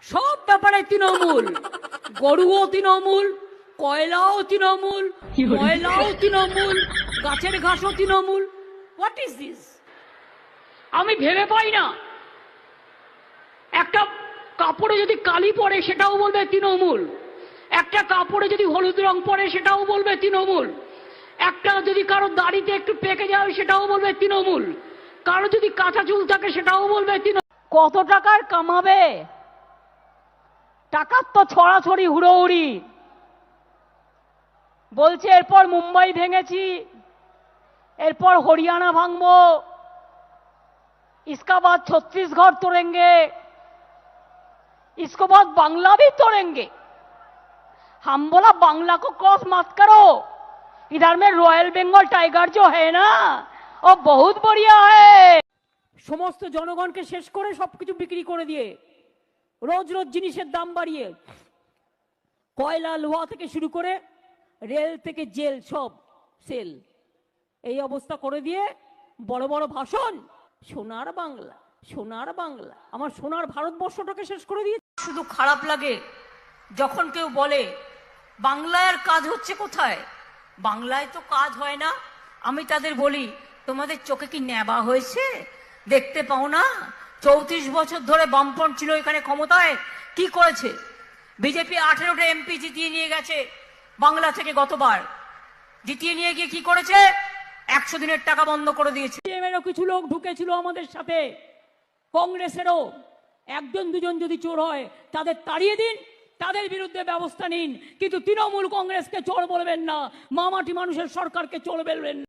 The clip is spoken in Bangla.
সব ব্যাপারে তৃণমূল, গরুও তৃণমূল, কয়লাও তৃণমূল, ময়লাও তৃণমূল, গাছের ঘাসও তৃণমূল। What is this? আমি ভেবে পাই না। একটা কাপড়ে যদি কালি পরে সেটাও বলবে তৃণমূল, একটা কাপড়ে যদি হলুদ রং পরে সেটাও বলবে তৃণমূল, একটা যদি কারো দাড়িতে একটু পেকে যায় সেটাও বলবে তৃণমূল, কারো যদি কাঁচা চুল থাকে সেটাও বলবে তৃণমূল। কত টাকার কামাবে? টাকার তো ছড়াছড়ি হুড়োহুড়ি। বলছে এরপর মুম্বাই ভেঙেছি, এরপর হরিয়ানা ভাঙবো, इसका बाद छत्तीसगढ़ तोड़ेंगे, इसको बाद बांग्ला भी तोड़ेंगे। हम बोला बांग्ला को क्रॉस मत करो, इधर में रॉयल बंगाल टाइगर जो है ना वो बहुत बढ़िया है। সমস্ত জনগণকে শেষ করে সবকিছু বিক্রি করে দিয়ে রোজ রোজ জিনিসের দাম বাড়িয়ে কয়লা লোহা থেকে শুরু করে রেল থেকে জেল সব সেল, এই অবস্থা করে দিয়ে বড় বড় ভাষণ, সোনার বাংলা সোনার বাংলা। আমার সোনার ভারতবর্ষটাকে শেষ করে দিয়ে। শুধু খারাপ লাগে যখন কেউ বলে বাংলায় কাজ হচ্ছে কোথায়, বাংলায় তো কাজ হয় না। আমি তাদের বলি তোমাদের চোখে কি নেবা হয়েছে, দেখতে পাও না? 34 বছর ধরে বামপন্থ ছিল এখানে ক্ষমতায়, কি করেছে? বিজেপি 18টা এমপি জিতিয়ে নিয়ে গেছে বাংলা থেকে, গতবার জিতিয়ে নিয়ে গিয়ে কি করেছে? 100 দিনের টাকা বন্ধ করে দিয়েছে। এরও কিছু লোক ঢুকেছিল আমাদের সাথে, কংগ্রেসেরও একজন দুজন যদি চোর হয় তাদের তাড়িয়ে দিন, তাদের বিরুদ্ধে ব্যবস্থা নিন, কিন্তু তৃণমূল কংগ্রেসকে চোর বলবেন না, মামাটি মানুষের সরকারকে চোর বলবেন না।